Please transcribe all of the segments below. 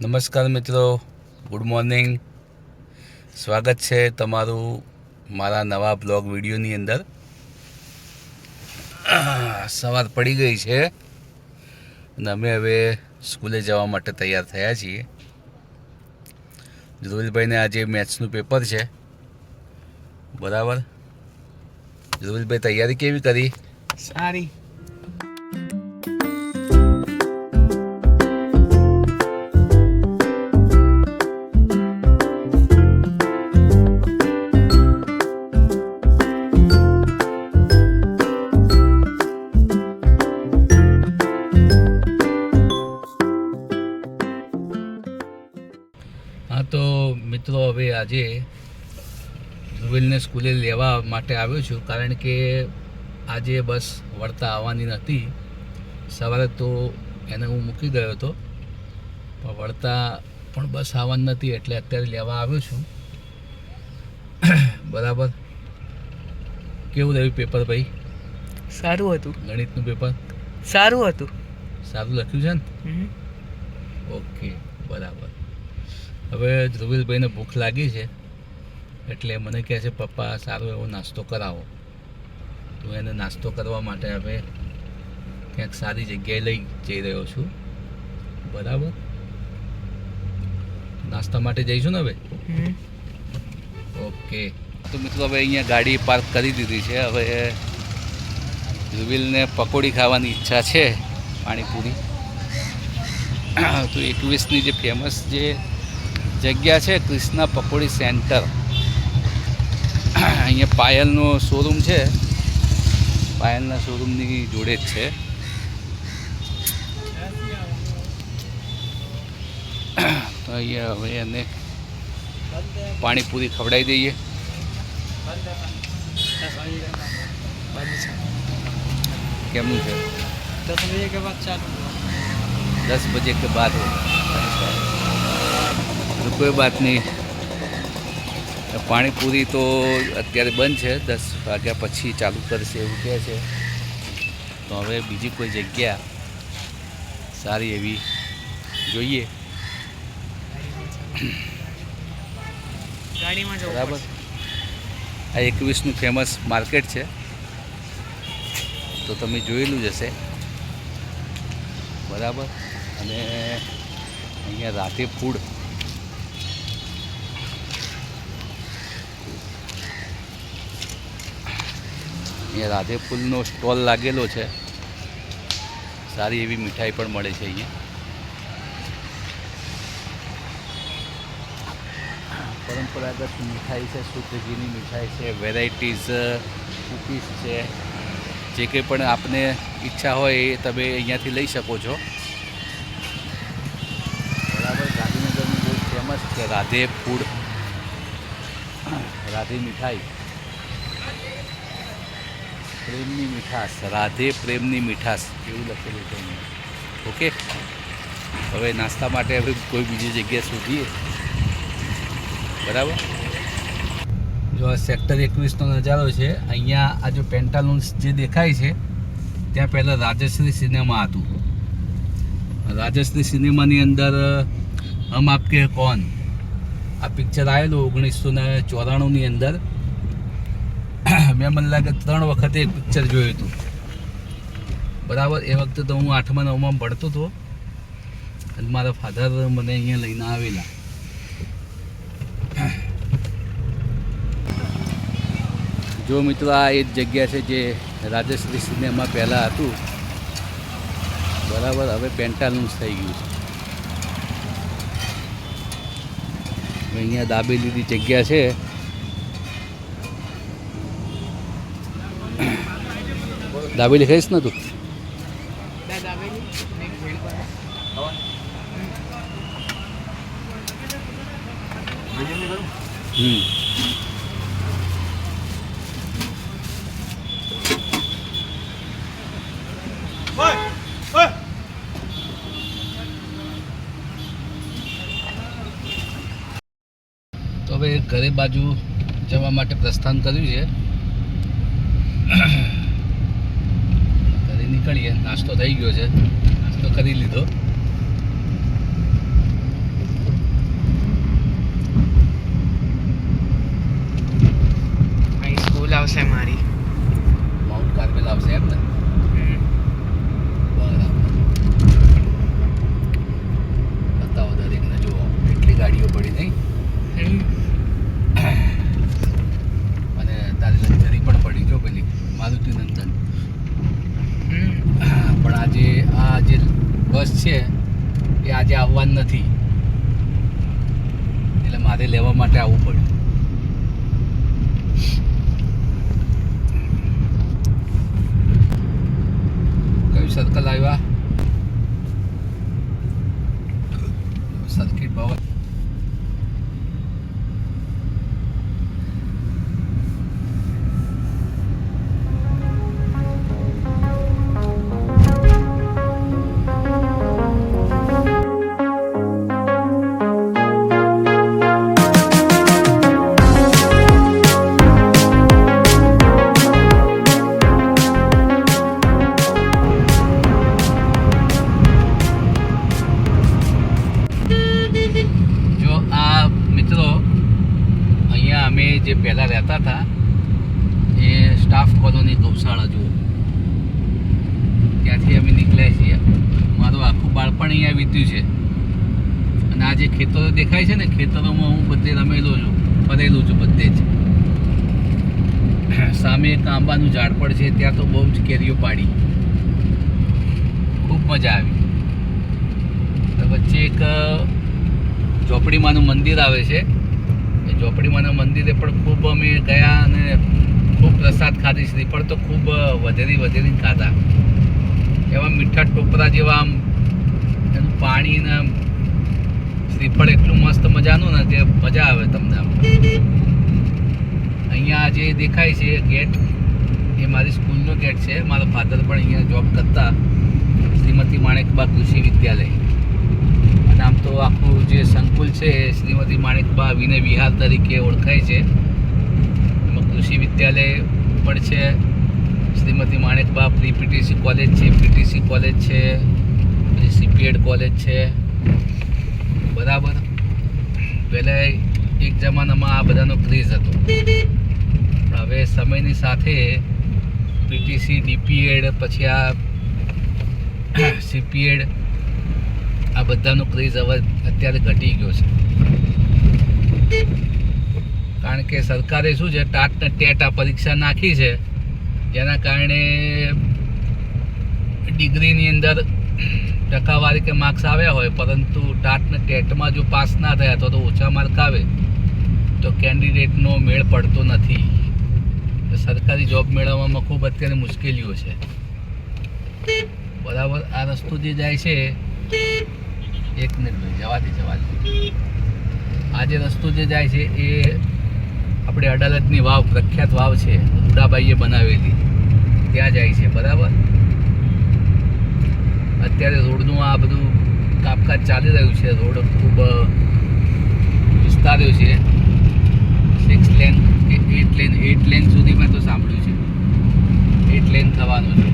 નમસ્કાર મિત્રો, good morning. સ્વાગત છે તમારું મારા નવા બ્લોગ વિડીયોની અંદર. સવાર પડી ગઈ છે અને અમે હવે સ્કૂલે જવા માટે તૈયાર થયા છીએ. ધ્રુવીલભાઈને આજે મેથ્સનું પેપર છે, બરાબર? ધ્રુવીલભાઈ, તૈયારી કેવી કરી? સારી. હા તો મિત્રો, હવે આજે ધ્રુવીલને સ્કૂલે લેવા માટે આવ્યો છું, કારણ કે આજે બસ વળતા આવવાની નથી. સવારે તો એને હું મૂકી ગયો હતો, પણ વળતા પણ બસ આવવાની નથી, એટલે અત્યારે લેવા આવ્યો છું. બરાબર. કેવું રહ્યું પેપર ભાઈ? સારું હતું. ગણિતનું પેપર સારું હતું. સારું લખ્યું છે ને? ઓકે, બરાબર. હવે ધ્રુવીલભાઈને ભૂખ લાગી છે, એટલે મને કહે છે પપ્પા સારો એવો નાસ્તો કરાવો. તો એને નાસ્તો કરવા માટે હવે ક્યાંક સારી જગ્યાએ લઈ જઈ રહ્યો છું, બરાબર? નાસ્તા માટે જઈશું ને હવે? ઓકે. તો મિત્રો, હવે અહીંયા ગાડી પાર્ક કરી દીધી છે. હવે ધ્રુવીલને પકોડી ખાવાની ઈચ્છા છે, પાણીપુરી. તો 21ની જે ફેમસ જે જગ્યા છે, કૃષ્ણા પકોડી સેન્ટર, અહીંયા પાયલનો શોરૂમ છે. પાયલના શોરૂમની જોડે જ છે. તો અહીંયા હવે એને પાણીપુરી ખવડાવી દઈએ. કેમનું છે? 10 बजे के बाद चालू. 10 बजे के बाद तो कोई बात नहीं. પાણીપુરી તો અત્યારે બંધ છે, 10 વાગ્યા પછી ચાલુ કરશે એવું કહે છે. તો હવે બીજી કોઈ જગ્યા સારી એવી જોઈએ, ગાડીમાં જવું બરાબર? આ 21નું ફેમસ માર્કેટ છે, તો તમે જોયેલું જ હશે, બરાબર? અને અહીંયા રાધે ફૂડ, અહીંયા રાધે ફૂલનો સ્ટોલ લાગેલો છે. સારી એવી મીઠાઈ પણ મળે છે અહીંયા. પરંપરાગત મીઠાઈ છે, શુદ્ધ ઘીની મીઠાઈ છે, વેરાયટીઝ કૂકીઝ છે. જે કંઈ પણ આપને ઈચ્છા હોય એ તમે અહીંયાથી લઈ શકો છો, બરાબર? ગાંધીનગરનું બહુ ફેમસ છે રાધે ફૂડ, રાધે મીઠાઈ, પ્રેમની મીઠાશ, રાધે પ્રેમની મીઠાશ એવું લખેલું છે અહીંયા. ઓકે, હવે નાસ્તા માટે હવે કોઈ બીજી જગ્યા શોધીએ, બરાબર? જો આ સેક્ટર 21નો નજારો છે. અહીંયા આ જો પેન્ટાલૂન્સ જે દેખાય છે, ત્યાં પહેલાં રાજશ્રી સિનેમા હતું. રાજશ્રી સિનેમાની અંદર હમ આપકે કોન આ પિક્ચર આવેલું 1994ની અંદર. મેં મને લાગે 3 વખતે એક પિક્ચર જોયું હતું, બરાબર? એ વખતે તો હું 8મા 9માં ભણતો હતો અને મારા ફાધર મને અહીંયા લઈને આવેલા. જો મિત્રો, આ એ જ જગ્યા છે જે રાજશ્રી સિનેમા પહેલાં હતું, બરાબર? હવે પેન્ટાલૂન્સ થઈ ગયું છે. અહીંયા દાબેલીની જગ્યા છે. દાબેલી ખાઈશ ને તું? તો હવે ઘરે બાજુ જવા માટે પ્રસ્થાન કર્યું છે. ઘરે નીકળીએ. નાસ્તો થઈ ગયો છે, નાસ્તો કરી લીધો. એ આજે આવવાનું નથી, એટલે મારે લેવા માટે આવવું પડ્યું. કયું સર્કલ આવ્યા? સર્કિટ ભવન. અમે જે પહેલાં રહેતા હતા એ સ્ટાફ કોલોની ગૌશાળા જુઓ, ત્યાંથી અમે નીકળ્યા છીએ. મારું આખું બાળપણ અહીંયા વીત્યું છે. અને આ જે ખેતરો દેખાય છે ને, ખેતરોમાં હું બધે રમેલો છું, ફરેલું છું બધે જ. સામે એક આંબાનું ઝાડ પણ છે, ત્યાં તો બહુ જ કેરીઓ પાડી, ખૂબ મજા આવી. વચ્ચે એક ઝોપડીમાંનું મંદિર આવે છે, એ ઝોપડીમાંના મંદિરે પણ ખૂબ અમે ગયા અને ખૂબ પ્રસાદ ખાધી. શ્રીફળ તો ખૂબ વધેરીને ખાધા. એવા મીઠા ટોપરા જેવા આમ એનું પાણી ને શ્રીફળ એટલું મસ્ત મજાનું ને કે મજા આવે તમને. આમ અહીંયા જે દેખાય છે ગેટ, એ મારી સ્કૂલનો ગેટ છે. મારા ફાધર પણ અહીંયા જોબ કરતા, શ્રીમતી માણેકબા કૃષિ વિદ્યાલય. અને આમ તો આખું જે સંકુલ છે એ શ્રીમતી માણેકબા વિનય વિહાર તરીકે ઓળખાય છે. એમાં કૃષિ વિદ્યાલય પણ છે, શ્રીમતી માણેકબા પ્રી પીટીસી કોલેજ છે, પીટીસી કોલેજ છે, પછી સીપીએડ કોલેજ છે. બરાબર. પહેલાં એક જમાનામાં આ બધાનો ક્રેઝ હતો, પણ હવે સમયની સાથે પીટીસી, ડીપીએડ, પછી આ સીપીએડ, આ બધાનો ક્રેઝ હવે અત્યારે ઘટી ગયો છે. કારણ કે સરકારે શું છે, ટાટ ને ટેટ આ પરીક્ષા નાખી છે, જેના કારણે ડિગ્રીની અંદર ટકાવારી કે માર્ક્સ આવ્યા હોય, પરંતુ ટાટ ને ટેટમાં જો પાસ ના થયા તો ઓછા માર્ક આવે તો કેન્ડિડેટનો મેળ પડતો નથી. સરકારી જોબ મેળવવામાં ખૂબ અત્યારે મુશ્કેલીઓ છે. બરાબર. આ રસ્તો જે જાય છે, એક મિનિટ ભાઈ, જવા દે. આ જે રસ્તો જે જાય છે એ આપણે અડાલજની વાવ, પ્રખ્યાત વાવ છે, રૂડાબાઈએ બનાવેલી, ત્યાં જાય છે. બરાબર. અત્યારે રોડનું આ બધું કામકાજ ચાલી રહ્યું છે. રોડ ખૂબ વિસ્તાર્યો છે. 6 લેન કે 8 લેન સુધી મેં તો સાંભળ્યું છે 8 લેન થવાનું છે.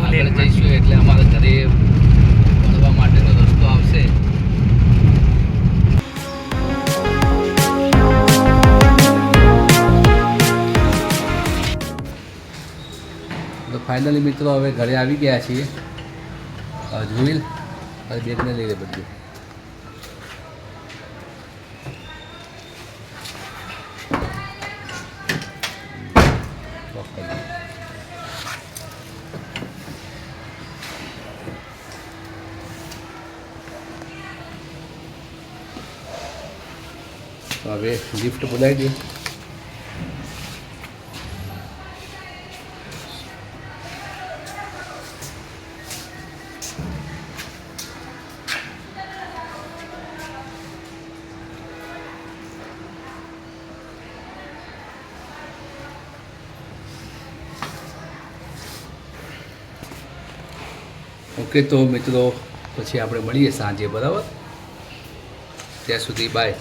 આગળ જઈશું એટલે અમારા ઘરે ભણવા માટેનો રસ્તો આવશે. તો ફાઇનલી મિત્રો હવે ઘરે આવી ગયા છીએ. જોઈલ હવે બેગને લઈ લે બધું. હવે લિફ્ટ બોલાવી દઈએ. ઓકે, તો મિત્રો પછી આપણે મળીએ સાંજે. બરાબર. ત્યાં સુધી બાય.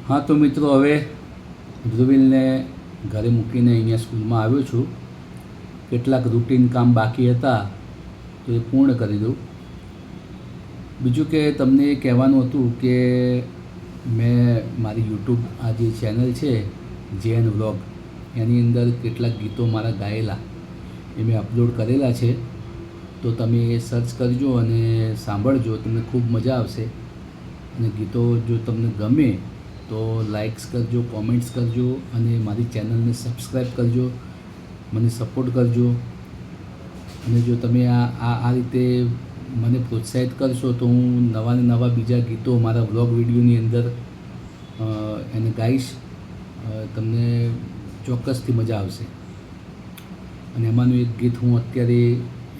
હા, તો મિત્રો હવે ધ્રુવીલને ઘરે મૂકીને અહીંયા સ્કૂલમાં આવ્યો છું. કેટલાક રૂટીન કામ બાકી હતા તો એ પૂર્ણ કરી દઉં. બીજું કે તમને એ કહેવાનું હતું કે મેં મારી યુટ્યુબ આ જે ચેનલ છે જેએન વ્લોગ, એની અંદર કેટલાક ગીતો મારા ગાયેલા એ મેં અપલોડ કરેલા છે. તો તમે એ સર્ચ કરજો અને સાંભળજો, તમને ખૂબ મજા આવશે. અને ગીતો જો તમને ગમે તો લાઇક્સ કરજો, કોમેન્ટ્સ કરજો અને મારી ચેનલને સબસ્ક્રાઈબ કરજો, મને સપોર્ટ કરજો. અને જો તમે આ રીતે મને પ્રોત્સાહિત કરશો તો હું નવા ને નવા બીજા ગીતો મારા વ્લોગ વિડીયોની અંદર એને ગાઈશ. તમને ચોક્કસથી મજા આવશે. અને એમાંનું એક ગીત હું અત્યારે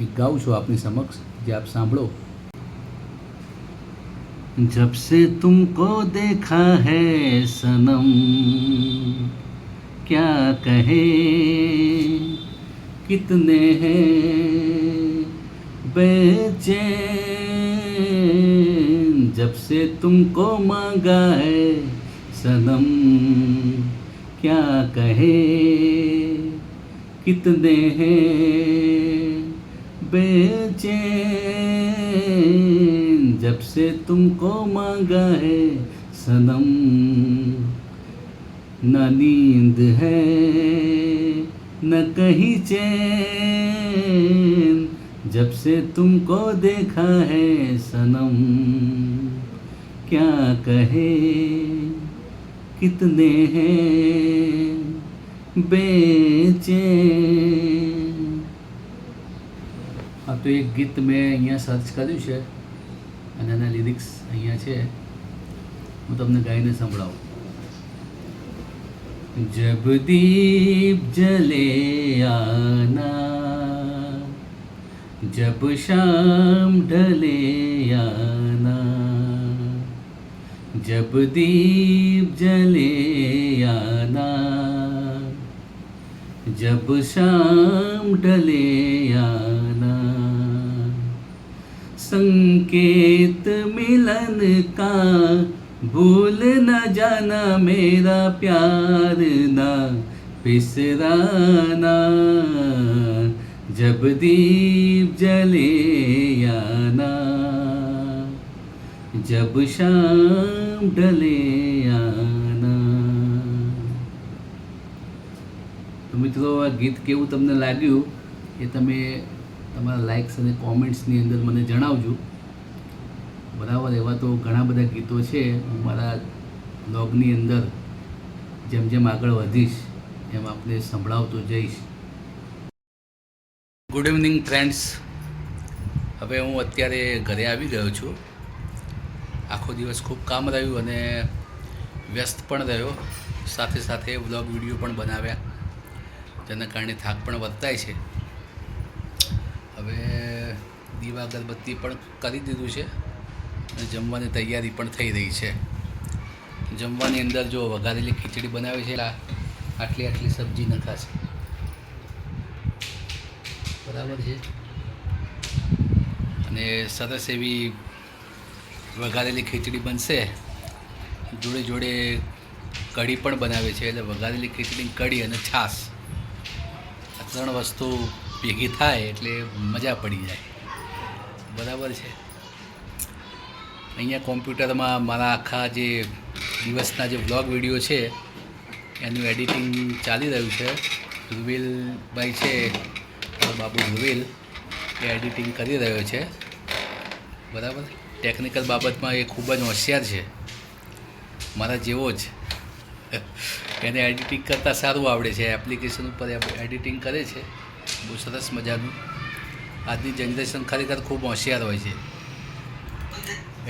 એક ગાઉં છું આપની સમક્ષ, જે આપ સાંભળો. जब से तुमको देखा है सनम, क्या कहे कितने हैं बेचैन, जब से तुमको मांगा है सनम, क्या कहे कितने हैं बेचैन, जब से तुमको मांगा है सनम, न नींद है न कहीं चैन, जब से तुमको देखा है सनम, क्या कहे कितने हैं बेचैन. આ તો એક ગીત મેં અહીંયા સર્ચ કર્યું છે અને એના લિરિક્સ અહીંયા છે. હું તમને ગાઈને સંભળાવું. जब दीप जले आना, जब शाम ढले आना, जब दीप जले आना, जब शाम ढले आना, संकेत मिलन का भूल न जाना, मेरा प्यार ना बिसराना, जब दीप जले आना, जब शाम ढले आना. તો મિત્રો, આ ગીત કેવું તમને લાગ્યું એ તમે તમારા લાઇક્સ અને કોમેન્ટ્સની અંદર મને જણાવજો. બરાબર. એવા તો ઘણા બધા ગીતો છે. હું મારા બ્લોગની અંદર જેમ જેમ આગળ વધીશ એમ આપણે સંભળાવતો જઈશ. Good evening friends. હવે હું અત્યારે ઘરે આવી ગયો છું. આખો દિવસ ખૂબ કામ રહ્યું અને વ્યસ્ત પણ રહ્યો. સાથે સાથે વ્લોગ વિડીયો પણ બનાવ્યા, જેના કારણે થાક પણ વર્તાય છે. હવે દીવા અગરબત્તી પણ કરી દીધું છે અને જમવાની તૈયારી પણ થઈ રહી છે. જમવાની અંદર જો વઘારેલી ખીચડી બનાવી છે, આટલી આટલી સબ્જી નખાશે. બરાબર છે. અને સરસ એવી વઘારેલી ખીચડી બનશે. જોડે જોડે કઢી પણ બનાવે છે. એટલે વઘારેલી ખીચડી, કઢી અને છાશ, આ ત્રણ વસ્તુ ભેગી થાય એટલે મજા પડી જાય. બરાબર છે. અહીંયા કોમ્પ્યુટરમાં મારા આખા જે દિવસના જે વ્લોગ વિડીયો છે એનું એડિટિંગ ચાલી રહ્યું છે. ધ્રુવીલભાઈ છે, બાબુ ધ્રુવીલ, એ એડિટિંગ કરી રહ્યો છે. બરાબર. ટેકનિકલ બાબતમાં એ ખૂબ જ હોશિયાર છે, મારા જેવો જ. એને એડિટિંગ કરતાં સારું આવડે છે. એપ્લિકેશન ઉપર એડિટિંગ કરે છે, બહુ સરસ મજાનું. આજની જનરેશન ખરેખર ખૂબ હોશિયાર હોય છે,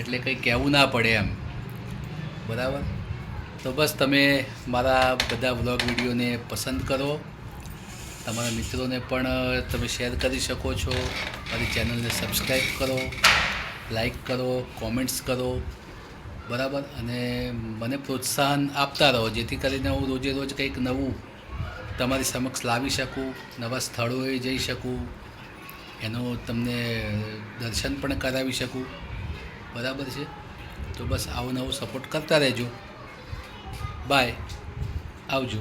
એટલે કંઈ કહેવું ના પડે એમ. બરાબર. તો બસ તમે મારા બધા વ્લોગ વિડીયોને પસંદ કરો. તમારા મિત્રોને પણ તમે શેર કરી શકો છો. મારી ચેનલને સબસ્ક્રાઈબ કરો, લાઈક કરો, કોમેન્ટ્સ કરો. બરાબર. અને મને પ્રોત્સાહન આપતા રહો, જેથી કરીને હું રોજે રોજ કંઈક નવું તમારી સમક્ષ લાવી શકું, નવા સ્થળોએ જઈ શકું, એનું તમને દર્શન પણ કરાવી શકું. બરાબર છે. તો બસ આવો નવો સપોર્ટ કરતા રહેજો. બાય. આવજો.